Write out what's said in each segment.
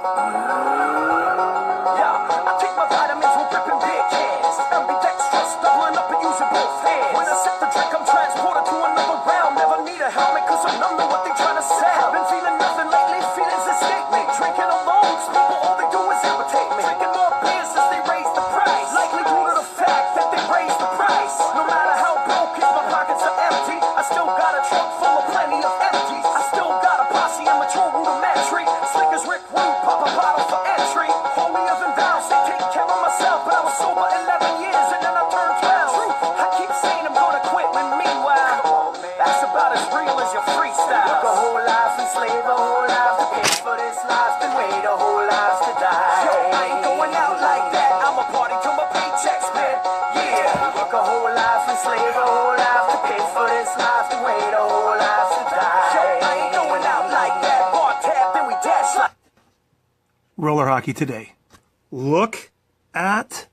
Yeah, I take my vitamins with ripping big cans. Ambidextrous, doubling up and using both hands. When I sip the drink, I'm transported to another realm. Never need a helmet, cause I'm numb to what they trying to sell. Been feeling nothing lately, feelings escape me. Drinking alone, people, all they do is irritate me. Drinking more beers since they raised the price. Likely due to the fact that they raised the price. No matter how broke, if my pockets are empty, I still got a trunk full of plenty of empties. I still got a posse and mature rudimentary. Slick as Rick Rude, pop a bottle for entry. Holier than thou, say take care of myself. But I was sober 11 years and then I turned 12. I keep saying I'm gonna quit when meanwhile, that's about as real as your freestyle. Work a whole life and slave a whole life to pay for this life, then wait a whole life to die. Yo, I ain't going out like that. I'ma party till my paychecks, man. Yeah, work a whole life and slave a whole life to pay for this life, then wait a whole life to die. Yo, I ain't going out like that. Bar tab, then we dash like Roller Hockey Today. Look at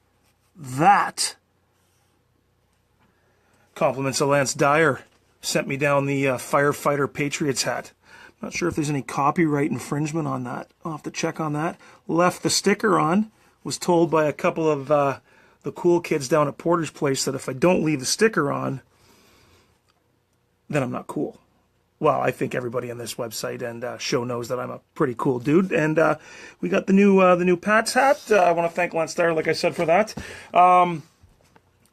that. Compliments of Lance Dyer. Sent me down the Firefighter Patriots hat. Not sure if there's any copyright infringement on that. I'll have to check on that. Left the sticker on. Was told by a couple of the cool kids down at Porter's Place that if I don't leave the sticker on, then I'm not cool. Well, I think everybody on this website and show knows that I'm a pretty cool dude. And we got the new Pats hat. I want to thank Lance Dyer, like I said, for that.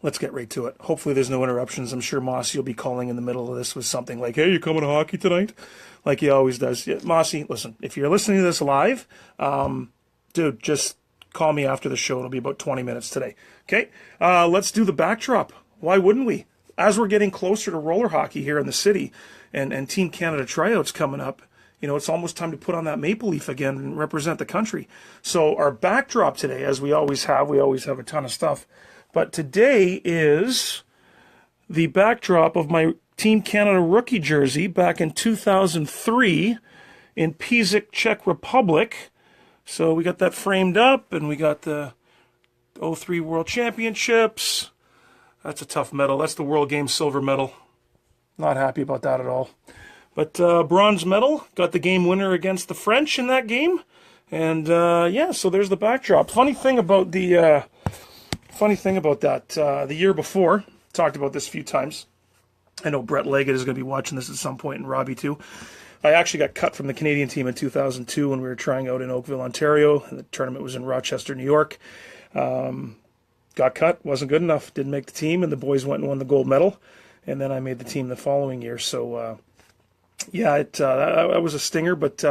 Let's get right to it. Hopefully there's no interruptions. I'm sure Mossy will be calling in the middle of this with something like, hey, you coming to hockey tonight? Like he always does. Yeah, Mossy, listen, if you're listening to this live, dude, just call me after the show. It'll be about 20 minutes today. Okay? Let's do the backdrop. Why wouldn't we? As we're getting closer to roller hockey here in the city and Team Canada tryouts coming up, you know, it's almost time to put on that maple leaf again and represent the country. So our backdrop today, as we always have a ton of stuff. But today is the backdrop of my Team Canada rookie jersey back in 2003 in Písek, Czech Republic. So we got that framed up, and we got the 03 World Championships. That's a tough medal. That's the World Games silver medal. Not happy about that at all. But bronze medal. Got the game winner against the French in that game. And yeah, so there's the backdrop. Funny thing about that, the year before, talked about this a few times. I know Brett Leggett is going to be watching this at some point, and Robbie too. I actually got cut from the Canadian team in 2002 when we were trying out in Oakville, Ontario, and the tournament was in Rochester, New York. Got cut, wasn't good enough, didn't make the team, and the boys went and won the gold medal, and then I made the team the following year. So, yeah, that was a stinger, but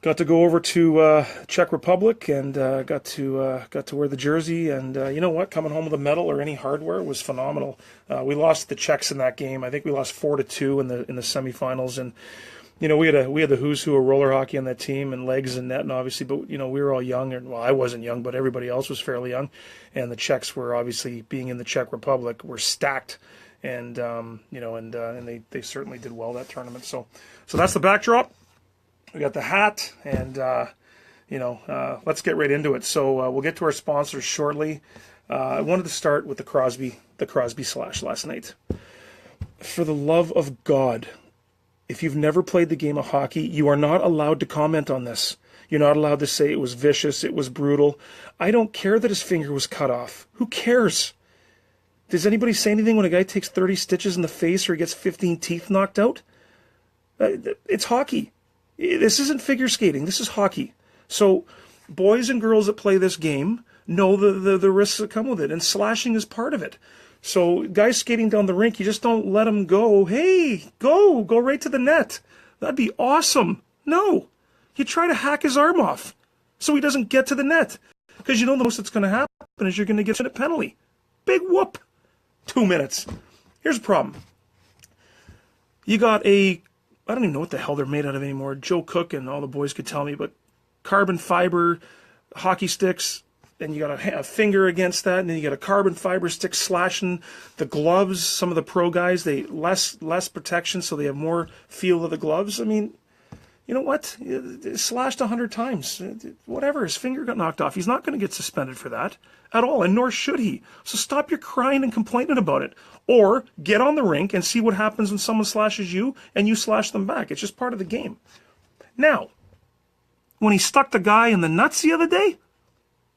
got to go over to Czech Republic and got to wear the jersey, and you know what? Coming home with a medal or any hardware was phenomenal. We lost the Czechs in that game. I think we lost 4-2 in the semifinals, and you know we had the who's who of roller hockey on that team, and legs and net, and obviously, but you know we were all young, and well, I wasn't young, but everybody else was fairly young, and the Czechs were obviously, being in the Czech Republic, were stacked, and you know, and they certainly did well that tournament. So that's the backdrop. We got the hat, and you know, let's get right into it. So we'll get to our sponsors shortly. I wanted to start with the Crosby slash last night. For the love of God, if you've never played the game of hockey, you are not allowed to comment on this. You're not allowed to say it was vicious, it was brutal. I don't care that his finger was cut off. Who cares? Does anybody say anything when a guy takes 30 stitches in the face or he gets 15 teeth knocked out? It's hockey. This isn't figure skating. This is hockey. So boys and girls that play this game know the risks that come with it, and slashing is part of it. So guys skating down the rink, you just don't let them go, hey, go right to the net. That'd be awesome. No. You try to hack his arm off so he doesn't get to the net. Because you know the most that's going to happen is you're going to get a penalty. Big whoop. 2 minutes. Here's the problem. You got I don't even know what the hell they're made out of anymore. Joe Cook and all the boys could tell me, but carbon fiber hockey sticks, and you got a finger against that, and then you got a carbon fiber stick slashing the gloves. Some of the pro guys, they less protection, so they have more feel of the gloves. I mean, you know what? Slashed 100 times. Whatever, his finger got knocked off. He's not going to get suspended for that at all, and nor should he. So stop your crying and complaining about it. Or get on the rink and see what happens when someone slashes you and you slash them back. It's just part of the game. Now, when he stuck the guy in the nuts the other day,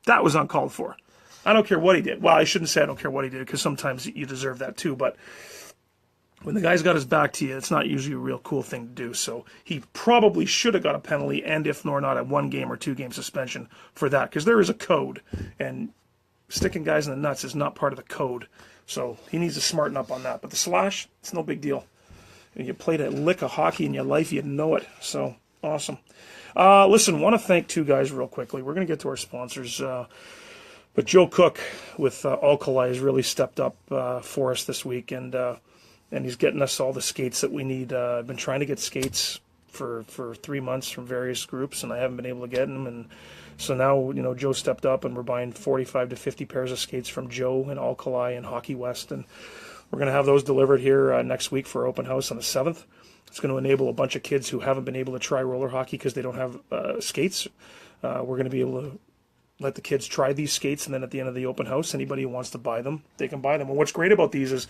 that was uncalled for. I don't care what he did. Well, I shouldn't say I don't care what he did, because sometimes you deserve that too. But when the guy's got his back to you, it's not usually a real cool thing to do. So he probably should have got a penalty, and if nor not, a 1-game or 2-game suspension for that, because there is a code, and sticking guys in the nuts is not part of the code. So he needs to smarten up on that. But the slash, it's no big deal. And you played a lick of hockey in your life, you know it. So awesome. Listen, want to thank two guys real quickly. We're going to get to our sponsors. But Joe Cook with Alkali has really stepped up for us this week, and he's getting us all the skates that we need. I've been trying to get skates for 3 months from various groups, and I haven't been able to get them. And so now, Joe stepped up, and we're buying 45 to 50 pairs of skates from Joe and Alkali and Hockey West, and we're going to have those delivered here next week for open house on the 7th. It's going to enable a bunch of kids who haven't been able to try roller hockey because they don't have skates. We're going to be able to let the kids try these skates, and then at the end of the open house, anybody who wants to buy them, they can buy them. And what's great about these is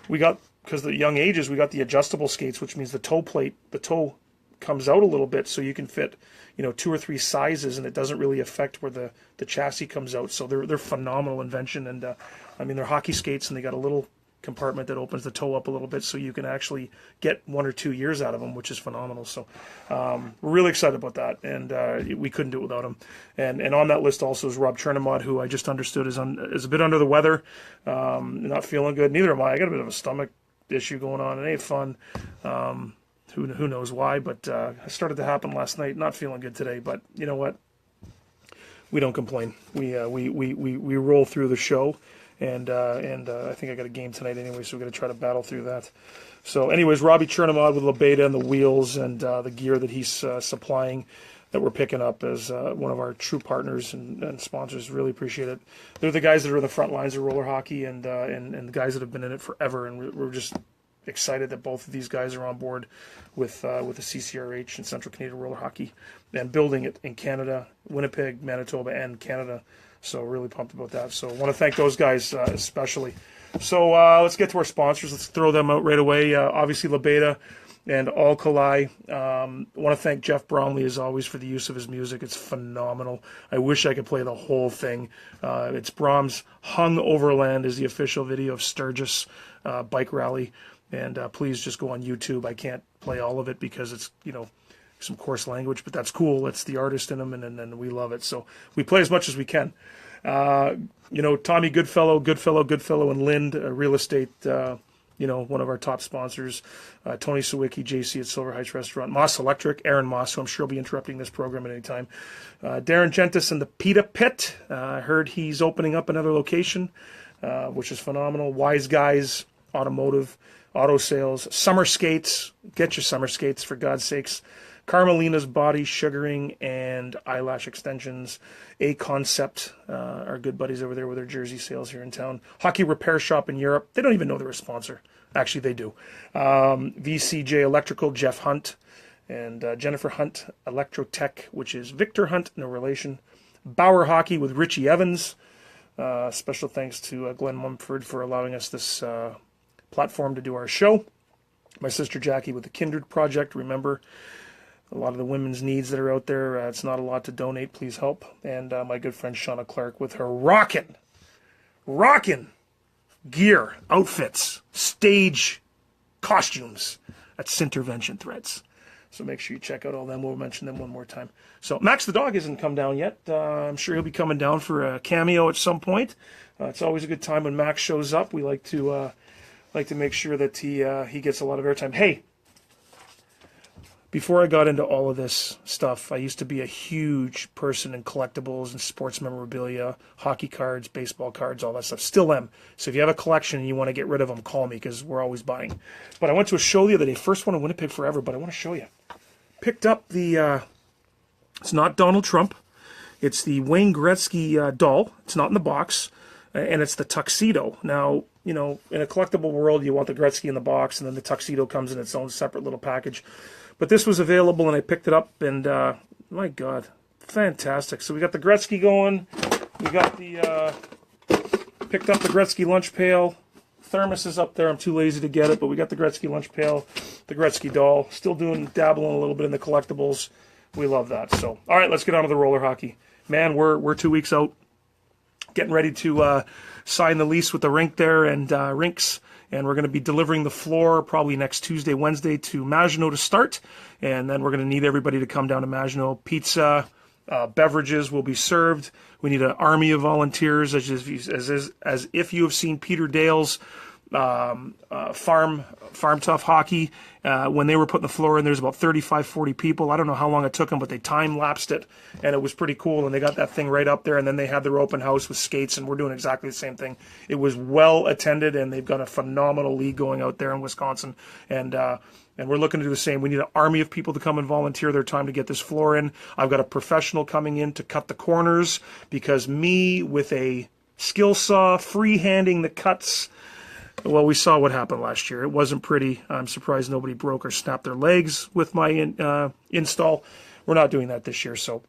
because the young ages, we got the adjustable skates, which means the toe comes out a little bit, so you can fit 2 or 3 sizes, and it doesn't really affect where the chassis comes out. So they're phenomenal invention, and they're hockey skates, and they got a little compartment that opens the toe up a little bit, so you can actually get 1 or 2 years out of them, which is phenomenal. So we're really excited about that, and we couldn't do it without him. And on that list also is Rob Chernemont, who I just understood is a bit under the weather, not feeling good. Neither am I. I got a bit of a stomach issue going on. It ain't fun. Who knows why, but it started to happen last night. Not feeling good today, but you know what? We don't complain. We roll through the show. And I think I got a game tonight anyway, so we're going to try to battle through that. So anyways, Robbie Chernemont with LaBeta and the wheels and the gear that he's supplying that we're picking up as one of our true partners and sponsors. Really appreciate it. They're the guys that are in the front lines of roller hockey and the guys that have been in it forever, and we're just excited that both of these guys are on board with the CCRH and Central Canadian Roller Hockey and building it in Canada, Winnipeg, Manitoba, and Canada. So really pumped about that. So I want to thank those guys especially. So let's get to our sponsors. Let's throw them out right away. Obviously, LaBeta and Alkali. I want to thank Jeff Brownlee, as always, for the use of his music. It's phenomenal. I wish I could play the whole thing. It's Brahms' Hung Overland is the official video of Sturgis Bike Rally. And please just go on YouTube. I can't play all of it because it's, some coarse language, but that's cool. It's the artist in them, and we love it. So we play as much as we can. Tommy Goodfellow, and Lind Real Estate, one of our top sponsors. Tony Sawicki, JC at Silver Heights Restaurant. Moss Electric, Aaron Moss, who I'm sure will be interrupting this program at any time. Darren Gentis and the Pita Pit. I heard he's opening up another location, which is phenomenal. Wise Guys, Automotive, Auto Sales, Summer Skates. Get your summer skates, for God's sakes. Carmelina's Body Sugaring and Eyelash Extensions. A Concept, our good buddies over there with their jersey sales here in town. Hockey Repair Shop in Europe. They don't even know they're a sponsor. Actually, they do. VCJ Electrical, Jeff Hunt. And Jennifer Hunt, Electrotech, which is Victor Hunt, no relation. Bauer Hockey with Richie Evans. Special thanks to Glenn Mumford for allowing us this platform to do our show. My sister Jackie with the Kindred Project. Remember, a lot of the women's needs that are out there, it's not a lot to donate. Please help. And my good friend Shauna Clark with her rockin' gear, outfits, stage costumes at Cintervention Threads. So make sure you check out all them. We'll mention them one more time. So Max the dog hasn't come down yet. I'm sure he'll be coming down for a cameo at some point. It's always a good time when Max shows up. We like to make sure that he gets a lot of airtime. Hey, before I got into all of this stuff, I used to be a huge person in collectibles and sports memorabilia, hockey cards, baseball cards, all that stuff. Still am. So if you have a collection and you want to get rid of them, call me, because we're always buying. But I went to a show the other day, first one in Winnipeg forever, but I want to show you. Picked up the, it's not Donald Trump. It's the Wayne Gretzky doll. It's not in the box. And it's the tuxedo. Now, in a collectible world, you want the Gretzky in the box, and then the tuxedo comes in its own separate little package. But this was available, and I picked it up, and my God, fantastic. So we got the Gretzky going. We got picked up the Gretzky lunch pail. Thermos is up there. I'm too lazy to get it, but we got the Gretzky lunch pail, the Gretzky doll. Still dabbling a little bit in the collectibles. We love that. So, all right, let's get on to the roller hockey. Man, we're 2 weeks out, getting ready to sign the lease with the rink there and rinks. And we're going to be delivering the floor probably next Tuesday, Wednesday to Maginot to start. And then we're going to need everybody to come down to Maginot. Pizza, beverages will be served. We need an army of volunteers, as if you have seen Peter Dale's Farm Tough Hockey. When they were putting the floor in, there's about 35, 40 people. I don't know how long it took them, but they time-lapsed it, and it was pretty cool. And they got that thing right up there, and then they had their open house with skates, and we're doing exactly the same thing. It was well attended, and they've got a phenomenal league going out there in Wisconsin. And we're looking to do the same. We need an army of people to come and volunteer their time to get this floor in. I've got a professional coming in to cut the corners, because me with a skill saw free-handing the cuts, well, we saw what happened last year. It wasn't pretty. I'm surprised nobody broke or snapped their legs with my install. We're not doing that this year, so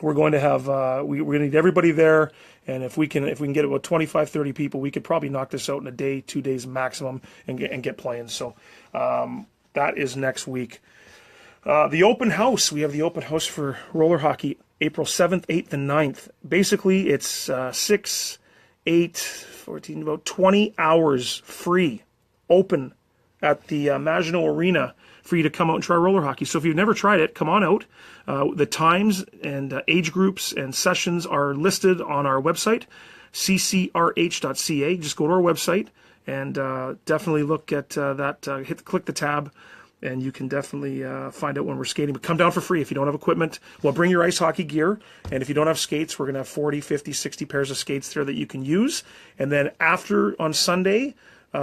we're going to have we're going to need everybody there. And if we can get about 25, 30 people, we could probably knock this out in a day, 2 days maximum, and get playing. So that is next week. The open house. We have the open house for roller hockey, April 7th, 8th, and 9th. Basically, it's 6, 8, 14, about 20 hours free, open at the Maginot Arena for you to come out and try roller hockey. So if you've never tried it, come on out. The times and age groups and sessions are listed on our website, ccrh.ca. Just go to our website and definitely look at that. Click the tab, and you can definitely find out when we're skating. But come down for free if you don't have equipment. Well, bring your ice hockey gear. And if you don't have skates, we're going to have 40, 50, 60 pairs of skates there that you can use. And then after, on Sunday,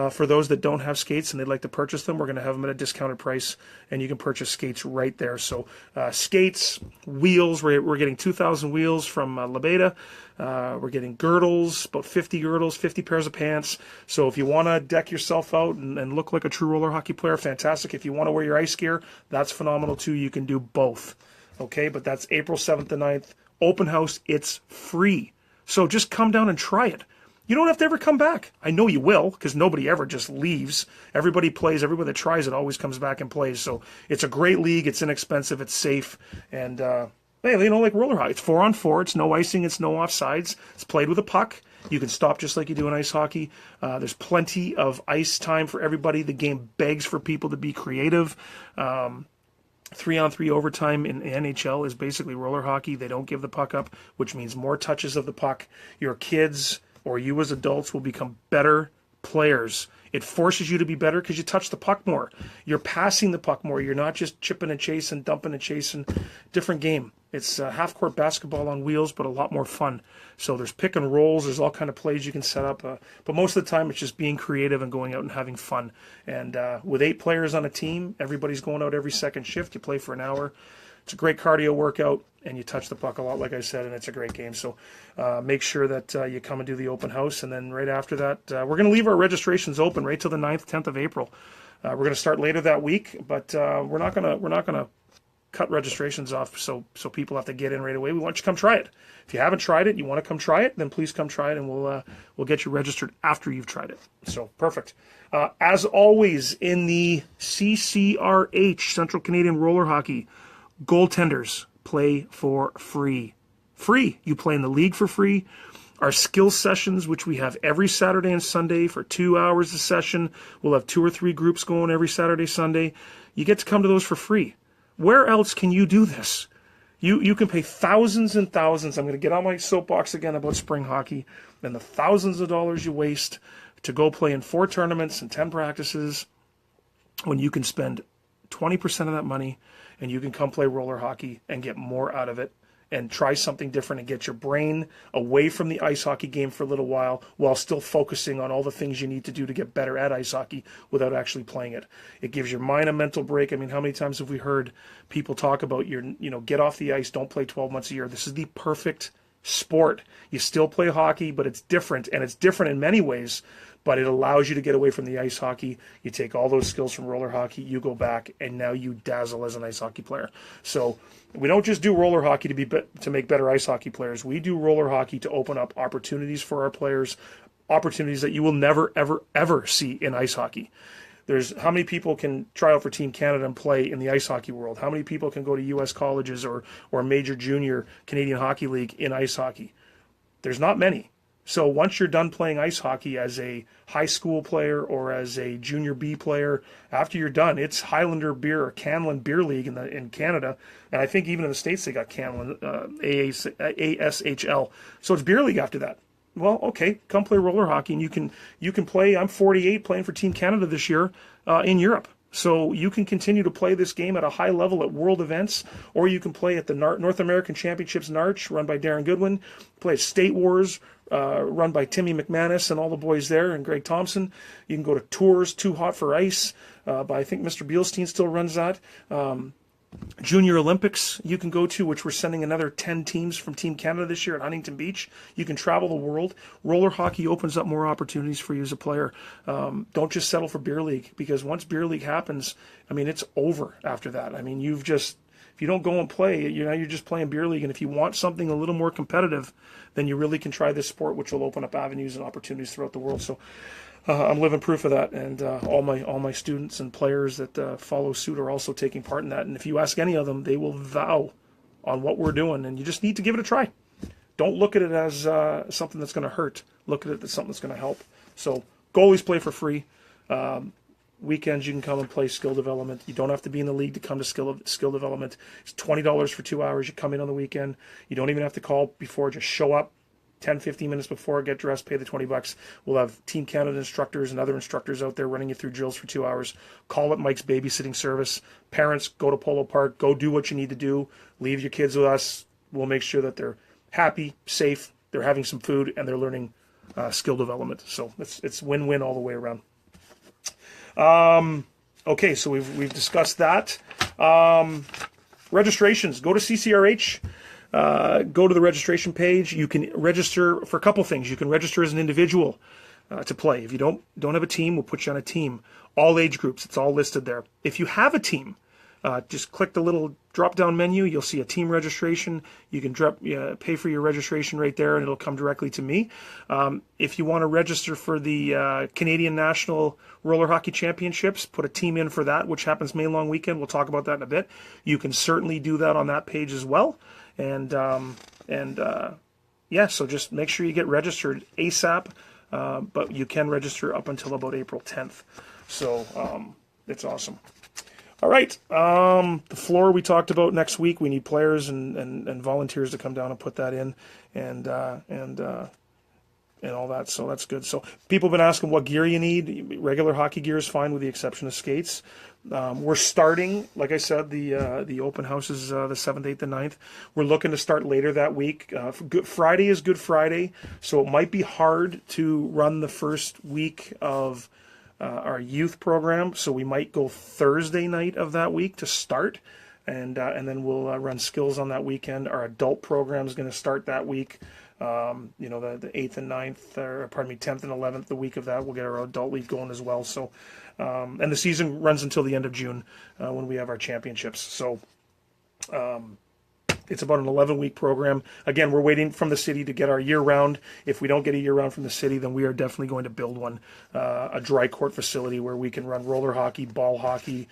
for those that don't have skates and they'd like to purchase them, we're going to have them at a discounted price, and you can purchase skates right there. So skates, wheels, we're getting 2,000 wheels from Lebeda. We're getting girdles, about 50 girdles, 50 pairs of pants. So if you want to deck yourself out and look like a true roller hockey player, fantastic. If you want to wear your ice gear, that's phenomenal too. You can do both. Okay, but that's April 7th to 9th. Open house, it's free. So just come down and try it. You don't have to ever come back. I know you will, because nobody ever just leaves. Everybody plays. Everybody that tries it always comes back and plays. So it's a great league. It's inexpensive. It's safe. And, hey, like roller hockey. It's 4-on-4. It's no icing. It's no offsides. It's played with a puck. You can stop just like you do in ice hockey. There's plenty of ice time for everybody. The game begs for people to be creative. 3-on-3 overtime in the NHL is basically roller hockey. They don't give the puck up, which means more touches of the puck. Your kids or you as adults will become better players. It forces you to be better because you touch the puck more. You're passing the puck more. You're not just chipping and chasing, dumping and chasing. Different game. It's half-court basketball on wheels, but a lot more fun. So there's pick and rolls. There's all kind of plays you can set up. But most of the time, it's just being creative and going out and having fun. And with 8 players on a team, everybody's going out every second shift. You play for an hour. It's a great cardio workout, and you touch the puck a lot, like I said, and it's a great game. So make sure that you come and do the open house. And then right after that, we're going to leave our registrations open right till the 9th, 10th of April. We're going to start later that week, but we're not going to cut registrations off so people have to get in right away. We want you to come try it. If you haven't tried it, you want to come try it, then please come try it, and we'll get you registered after you've tried it. So perfect. As always, in the CCRH, Central Canadian Roller Hockey, goaltenders play for free. Free. You play in the league for free. Our skills sessions, which we have every Saturday and Sunday for 2 hours a session. We'll have 2 or 3 groups going every Saturday, Sunday. You get to come to those for free. Where else can you do this? You can pay thousands and thousands. I'm going to get on my soapbox again about spring hockey and the thousands of dollars you waste to go play in 4 tournaments and 10 practices when you can spend 20% of that money and you can come play roller hockey and get more out of it and try something different and get your brain away from the ice hockey game for a little while still focusing on all the things you need to do to get better at ice hockey without actually playing it. It gives your mind a mental break. I mean, how many times have we heard people talk about get off the ice, don't play 12 months a year. This is the perfect sport. You still play hockey, but it's different, and it's different in many ways, but it allows you to get away from the ice hockey. You take all those skills from roller hockey, you go back, and now you dazzle as an ice hockey player. So we don't just do roller hockey to make better ice hockey players. We do roller hockey to open up opportunities for our players, opportunities that you will never, ever, ever see in ice hockey. There's how many people can try out for Team Canada and play in the ice hockey world? How many people can go to U.S. colleges or major junior Canadian Hockey League in ice hockey? There's not many. So once you're done playing ice hockey as a high school player or as a junior B player, after you're done, it's Highlander Beer or Canlan Beer League in Canada, and I think even in the States they got Canlan ASHL. So it's beer league after that. Well, okay, come play roller hockey, and you can play. I'm 48, playing for Team Canada this year in Europe. So you can continue to play this game at a high level at world events, or you can play at the North American Championships NARCH, run by Darren Goodwin, play at State Wars, run by Timmy McManus and all the boys there, and Greg Thompson. You can go to Tours, Too Hot for Ice, by I think Mr. Bielstein still runs that. Junior Olympics you can go to, which we're sending another 10 teams from Team Canada this year at Huntington Beach. You can travel the world. Roller hockey opens up more opportunities for you as a player. Don't just settle for beer league, because once beer league happens, I mean, it's over after that. I mean, if you don't go and play, you're just playing beer league. And if you want something a little more competitive, then you really can try this sport, which will open up avenues and opportunities throughout the world. So I'm living proof of that, and all my students and players that follow suit are also taking part in that. And if you ask any of them, they will vow on what we're doing, and you just need to give it a try. Don't look at it as something that's going to hurt. Look at it as something that's going to help. So goalies play for free. Weekends you can come and play skill development. You don't have to be in the league to come to skill development. It's $20 for 2 hours. You come in on the weekend. You don't even have to call before. Just show up 10, 15 minutes before, get dressed, pay the $20. We'll have Team Canada instructors and other instructors out there running you through drills for 2 hours. Call it Mike's babysitting service. Parents, go to Polo Park. Go do what you need to do. Leave your kids with us. We'll make sure that they're happy, safe, they're having some food, and they're learning skill development. So it's win-win all the way around. Okay, so we've discussed that. Registrations. Go to CCRH. Go to the registration page. You can register for a couple things. You can register as an individual to play. If you don't have a team, we'll put you on a team. All age groups. It's all listed there. If you have a team, just click the little drop-down menu. You'll see a team registration. You can pay for your registration right there, and it'll come directly to me. If you want to register for the Canadian National Roller Hockey Championships, put a team in for that, which happens May long weekend. We'll talk about that in a bit. You can certainly do that on that page as well. So just make sure you get registered ASAP. But you can register up until about April 10th. So it's awesome. All right. The floor we talked about next week. We need players and volunteers to come down and put that in and all that. So that's good. So people have been asking what gear you need. Regular hockey gear is fine with the exception of skates. We're starting, like I said, the open house is the 7th, 8th, and 9th. We're looking to start later that week. Friday is Good Friday, so it might be hard to run the first week of our youth program. So we might go Thursday night of that week to start, and then we'll run skills on that weekend. Our adult program is going to start that week. The 8th and 9th, 10th and 11th, the week of that, we'll get our adult league going as well. So, and the season runs until the end of June when we have our championships. So it's about an 11-week program. Again, we're waiting from the city to get our year-round. If we don't get a year-round from the city, then we are definitely going to build one, a dry court facility where we can run roller hockey, ball hockey,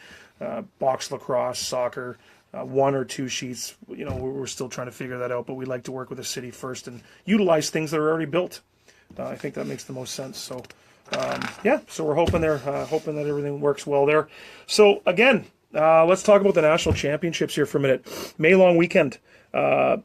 box lacrosse, soccer, 1 or 2 sheets. We're still trying to figure that out, but we like to work with the city first and utilize things that are already built. I think that makes the most sense. So, so we're hoping hoping that everything works well there. So again, let's talk about the national championships here for a minute. May long weekend, the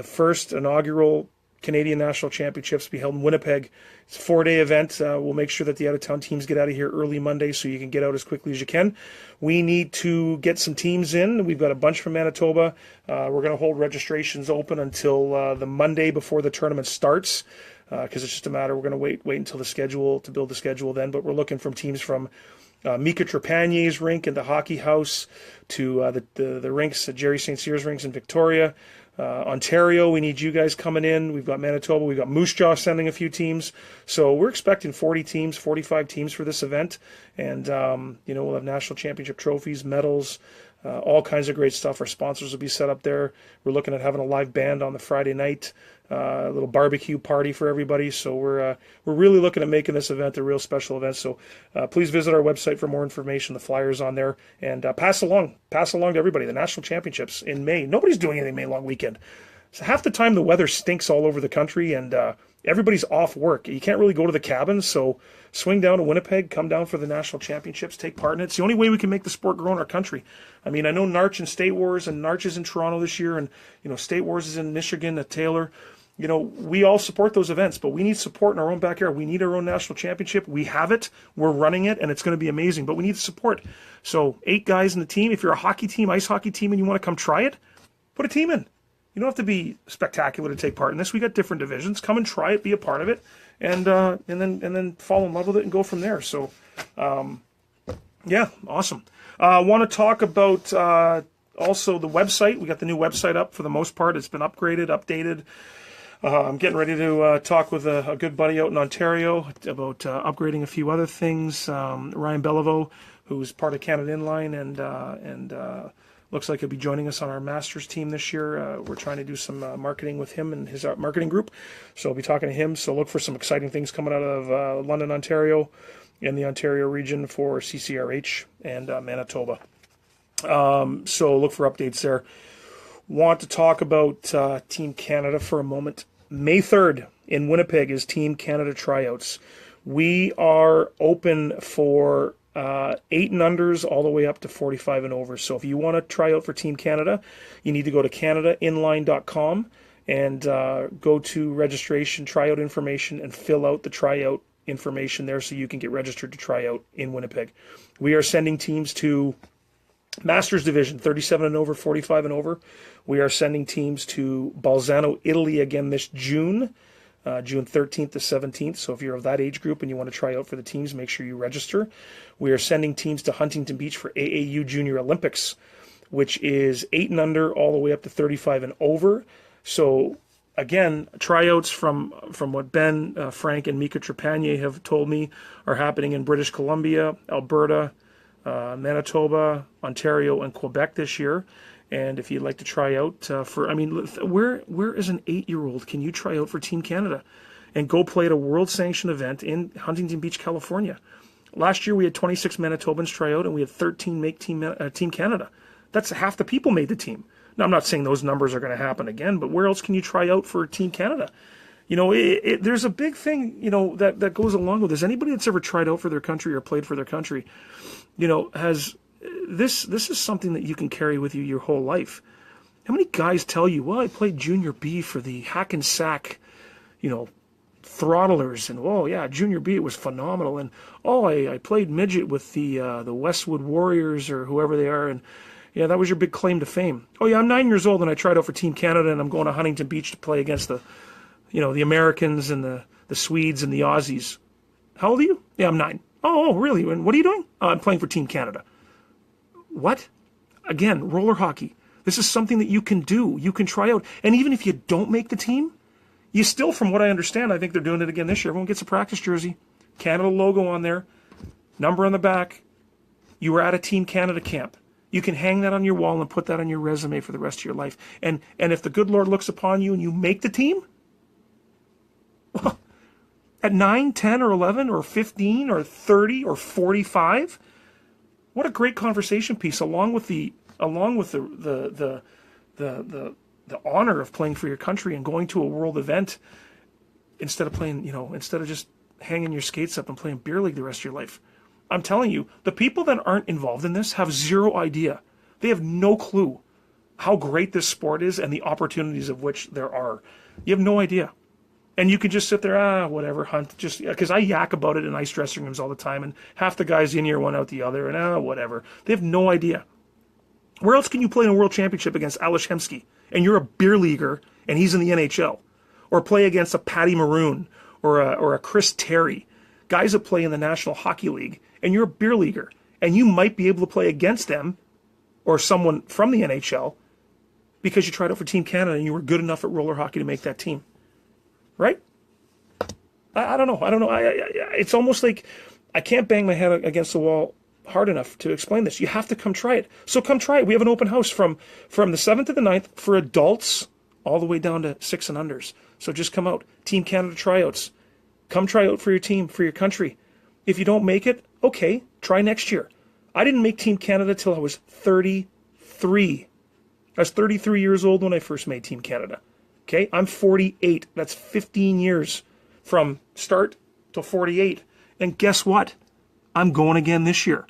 first inaugural Canadian National Championships will be held in Winnipeg. It's a 4-day event. We'll make sure that the out-of-town teams get out of here early Monday so you can get out as quickly as you can. We need to get some teams in. We've got a bunch from Manitoba. We're going to hold registrations open until the Monday before the tournament starts because it's just a matter. We're going to wait until to build the schedule then. But we're looking from teams from Mika Trepagne's rink in the Hockey House to the rinks at Jerry St. Cyr's rinks in Victoria. Ontario, we need you guys coming in. We've got Manitoba. We've got Moose Jaw sending a few teams. So we're expecting 40 teams, 45 teams for this event. And, we'll have national championship trophies, medals, All kinds of great stuff. Our sponsors will be set up there. We're looking at having a live band on the Friday night, a little barbecue party for everybody. So we're really looking at making this event a real special event. So please visit our website for more information. The flyer's on there, and pass along to everybody. The national championships in May. Nobody's doing anything May long weekend. So half the time the weather stinks all over the country, and everybody's off work. You can't really go to the cabins, so swing down to Winnipeg, come down for the national championships, take part in it. It's the only way we can make the sport grow in our country. I mean, I know Narch and State Wars, and Narch is in Toronto this year, and State Wars is in Michigan at Taylor. We all support those events, but we need support in our own backyard. We need our own national championship. We have it. We're running it, and it's going to be amazing, but we need the support. So 8 guys in the team. If you're a hockey team, ice hockey team, and you want to come try it, put a team in. You don't have to be spectacular to take part in this. We got different divisions. Come and try it, be a part of it, and then fall in love with it and go from there. So, yeah, awesome. I want to talk about also the website. We got the new website up for the most part. It's been upgraded, updated. I'm getting ready to talk with a good buddy out in Ontario about upgrading a few other things. Ryan Beliveau, who's part of Canada Inline, and looks like he'll be joining us on our Masters team this year. We're trying to do some marketing with him and his marketing group. So I'll be talking to him. So look for some exciting things coming out of London, Ontario, and the Ontario region for CCRH and Manitoba. So look for updates there. Want to talk about Team Canada for a moment. May 3rd in Winnipeg is Team Canada tryouts. We are open for 8 and unders all the way up to 45 and over. So if you want to try out for Team Canada, you need to go to canadainline.com and go to registration, tryout information, and fill out the tryout information there so you can get registered to try out in Winnipeg. We are sending teams to Masters Division, 37 and over, 45 and over. We are sending teams to Bolzano, Italy again this June. June 13th to 17th. So if you're of that age group and you want to try out for the teams, make sure you register. We are sending teams to Huntington Beach for AAU Junior Olympics, which is 8 and under all the way up to 35 and over. So again, tryouts from what Ben, Frank, and Mika Trepanier have told me are happening in British Columbia, Alberta, Manitoba, Ontario, and Quebec this year. And if you'd like to try out where as an 8-year-old can you try out for Team Canada and go play at a world-sanctioned event in Huntington Beach, California? Last year we had 26 Manitobans try out and we had 13 make Team Canada. That's half the people made the team. Now, I'm not saying those numbers are going to happen again, but where else can you try out for Team Canada? There's a big thing, that goes along with this. Anybody that's ever tried out for their country or played for their country, has... This is something that you can carry with you your whole life. How many guys tell you, well, I played Junior B for the Hackensack, Throttlers, and oh yeah, Junior B, it was phenomenal, and oh, I played midget with the Westwood Warriors or whoever they are, and yeah, that was your big claim to fame. Oh yeah, I'm 9 years old and I tried out for Team Canada and I'm going to Huntington Beach to play against the Americans and the Swedes and the Aussies. How old are you? Yeah, I'm 9. Oh, really? And what are you doing? I'm playing for Team Canada. What? Again, roller hockey. This is something that you can do. You can try out. And even if you don't make the team, you still, from what I understand, I think they're doing it again this year. Everyone gets a practice jersey, Canada logo on there, number on the back. You were at a Team Canada camp. You can hang that on your wall and put that on your resume for the rest of your life. And if the good Lord looks upon you and you make the team, well, at 9, 10, or 11, or 15, or 30, or 45, what a great conversation piece, along with the honor of playing for your country and going to a world event instead of just hanging your skates up and playing beer league the rest of your life. I'm telling you, the people that aren't involved in this have zero idea. They have no clue how great this sport is and the opportunities of which there are. You have no idea. And you can just sit there, whatever, hunt, just because I yak about it in ice dressing rooms all the time, and half the guys in here, one out the other, and whatever. They have no idea. Where else can you play in a world championship against Alish Hemsky, and you're a beer leaguer, and he's in the NHL? Or play against a Patty Maroon, or a Chris Terry, guys that play in the National Hockey League, and you're a beer leaguer, and you might be able to play against them, or someone from the NHL, because you tried out for Team Canada, and you were good enough at roller hockey to make that team. Right? I don't know. It's almost like I can't bang my head against the wall hard enough to explain this. You have to come try it. So come try it. We have an open house from the 7th to the 9th for adults all the way down to 6 and unders. So just come out. Team Canada tryouts. Come try out for your team, for your country. If you don't make it, okay, try next year. I didn't make Team Canada till I was 33. I was 33 years old when I first made Team Canada. Okay, I'm 48. That's 15 years from start to 48. And guess what? I'm going again this year.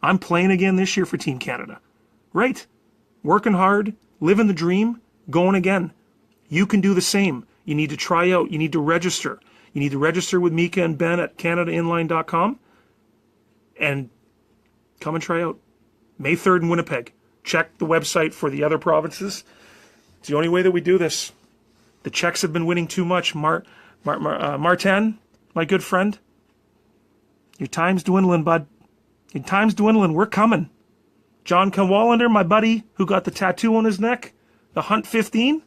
I'm playing again this year for Team Canada. Right? Working hard, living the dream, going again. You can do the same. You need to try out. You need to register. You need to register with Mika and Ben at CanadaInline.com and come and try out. May 3rd in Winnipeg. Check the website for the other provinces. It's the only way that we do this. The Czechs have been winning too much. Martin, my good friend, your time's dwindling, bud. Your time's dwindling. We're coming. John Conwallander, my buddy, who got the tattoo on his neck, the Hunt 15,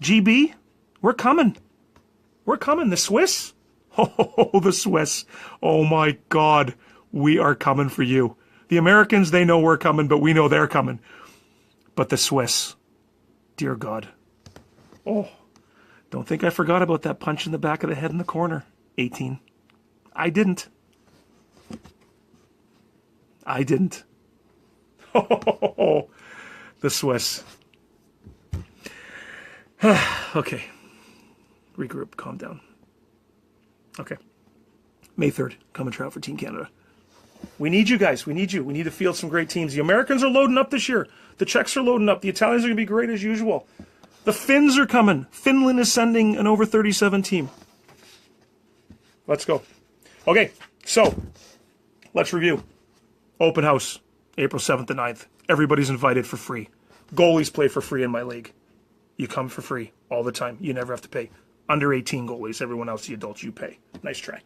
GB, we're coming. We're coming. The Swiss? Oh, the Swiss. Oh, my God. We are coming for you. The Americans, they know we're coming, but we know they're coming. But the Swiss, dear God. Oh, don't think I forgot about that punch in the back of the head in the corner. 18. I didn't. Oh, the Swiss. Okay. Regroup. Calm down. Okay. May 3rd. Come and try out for Team Canada. We need you guys. We need you. We need to field some great teams. The Americans are loading up this year. The Czechs are loading up. The Italians are going to be great as usual. The Finns are coming. Finland is sending an over 37 team. Let's go. Okay, so let's review. Open house, April 7th to 9th. Everybody's invited for free. Goalies play for free in my league. You come for free all the time. You never have to pay. Under 18 goalies. Everyone else, the adults, you pay. Nice try.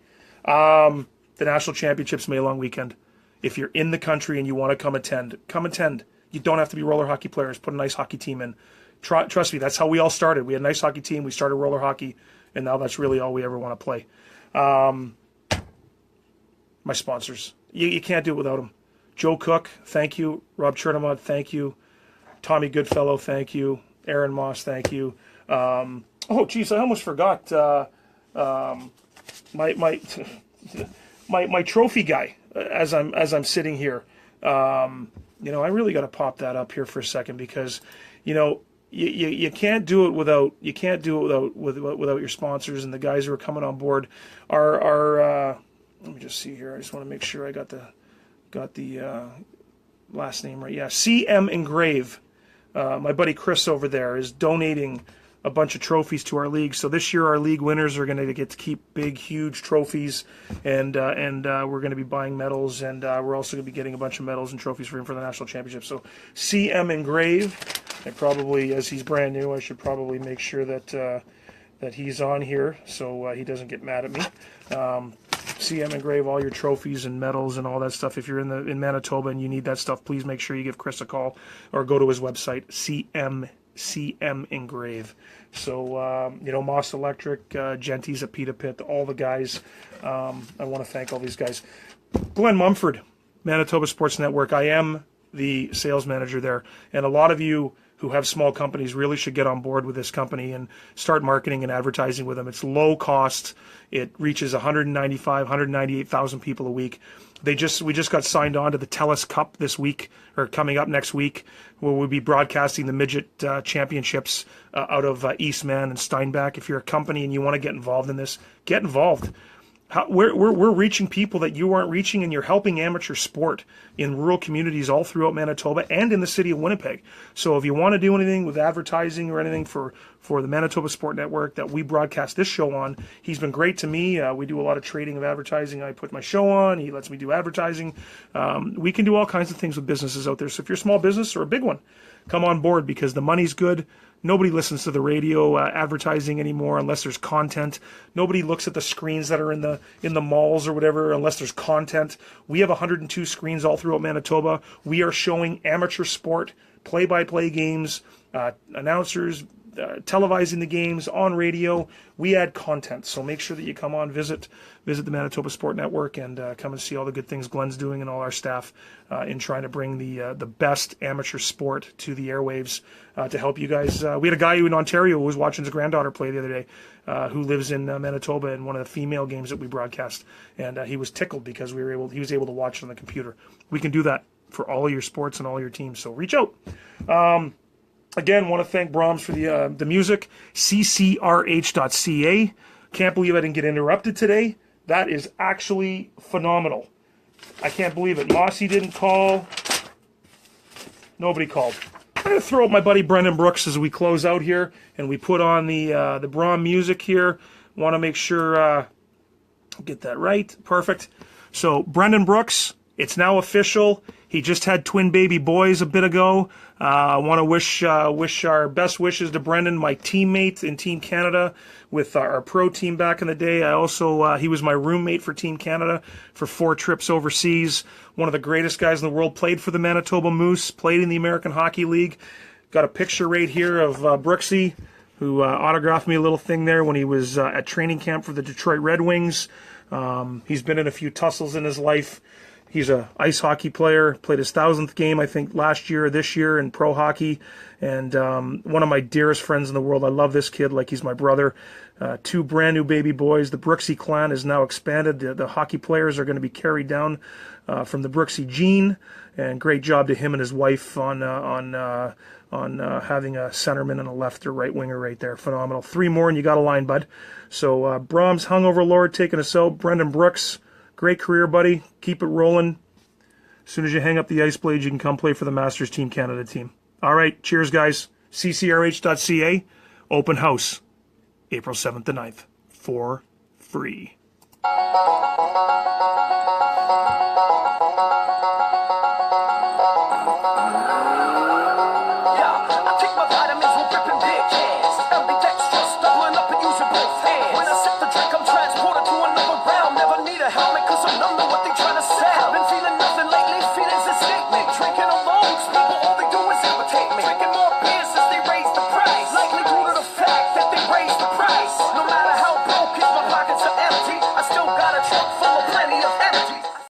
The National Championships May long weekend. If you're in the country and you want to come attend, come attend. You don't have to be roller hockey players. Put a nice hockey team in. Trust me, that's how we all started. We had a nice hockey team. We started roller hockey, and now that's really all we ever want to play. My sponsors. You can't do it without them. Joe Cook, thank you. Rob Chernomod, thank you. Tommy Goodfellow, thank you. Aaron Moss, thank you. Oh, geez, I almost forgot. My trophy guy. As I'm sitting here, I really got to pop that up here for a second because, you can't do it without your sponsors and the guys who are coming on board. Are let me just see here. I just want to make sure I got the last name right. Yeah, CM Engrave. My buddy Chris over there is donating a bunch of trophies to our league. So this year our league winners are going to get to keep big, huge trophies, and we're going to be buying medals, and we're also going to be getting a bunch of medals and trophies for him for the national championship. So CM Engrave, I probably, as he's brand new, I should probably make sure that he's on here so he doesn't get mad at me. CM Engrave, all your trophies and medals and all that stuff. If you're in Manitoba and you need that stuff, please make sure you give Chris a call or go to his website, CM Engrave. So, Moss Electric, Genties at Pita Pit, all the guys. I want to thank all these guys. Glenn Mumford, Manitoba Sports Network. I am the sales manager there. And a lot of you who have small companies really should get on board with this company and start marketing and advertising with them. It's low cost. It reaches 198,000 people a week. We just got signed on to the TELUS Cup this week, or coming up next week, where we'll be broadcasting the midget championships out of Eastman and Steinbach. If you're a company and you want to get involved in this, get involved. We're reaching people that you aren't reaching, and you're helping amateur sport in rural communities all throughout Manitoba and in the city of Winnipeg. So if you want to do anything with advertising or anything for the Manitoba Sport Network that we broadcast this show on, he's been great to me. We do a lot of trading of advertising. I put my show on. He lets me do advertising. We can do all kinds of things with businesses out there. So if you're a small business or a big one, come on board because the money's good. Nobody listens to the radio advertising anymore unless there's content. Nobody looks at the screens that are in the malls or whatever unless there's content. We have 102 screens all throughout Manitoba. We are showing amateur sport, play-by-play games, announcers, televising the games on radio. We add content, so make sure that you come on, visit the Manitoba Sport Network, and come and see all the good things Glenn's doing and all our staff in trying to bring the best amateur sport to the airwaves to help you guys. We had a guy in Ontario who was watching his granddaughter play the other day, who lives in Manitoba, in one of the female games that we broadcast, and he was tickled because he was able to watch it on the computer. We can do that for all of your sports and all your teams, so reach out. Again, want to thank Brahms for the music. ccrh.ca. Can't believe I didn't get interrupted today. That is actually phenomenal. I can't believe it. Mossy didn't call. Nobody called. I'm going to throw up my buddy Brendan Brooks as we close out here, and we put on the Brahm music here. Want to make sure get that right. Perfect. So Brendan Brooks, it's now official. He just had twin baby boys a bit ago. I want to wish our best wishes to Brendan, my teammate in Team Canada with our pro team back in the day. I also he was my roommate for Team Canada for 4 trips overseas. One of the greatest guys in the world. Played for the Manitoba Moose. Played in the American Hockey League. Got a picture right here of Brooksy, who autographed me a little thing there when he was at training camp for the Detroit Red Wings. He's been in a few tussles in his life. He's an ice hockey player, played his 1,000th game, I think, last year or this year in pro hockey, and one of my dearest friends in the world. I love this kid like he's my brother. 2 brand new baby boys. The Brooksy clan is now expanded. The hockey players are going to be carried down from the Brooksy gene, and great job to him and his wife on having a centerman and a left or right winger right there. Phenomenal. 3 more and you got a line, bud. So Brahms, Hungover Lord, taking us out. Brendan Brooks, great career, buddy. Keep it rolling. As soon as you hang up the ice blades, you can come play for the Masters Team Canada team. All right, cheers, guys. ccrh.ca, open house, April 7th to 9th, for free. No matter how broke, if my pockets are empty, I still got a truck full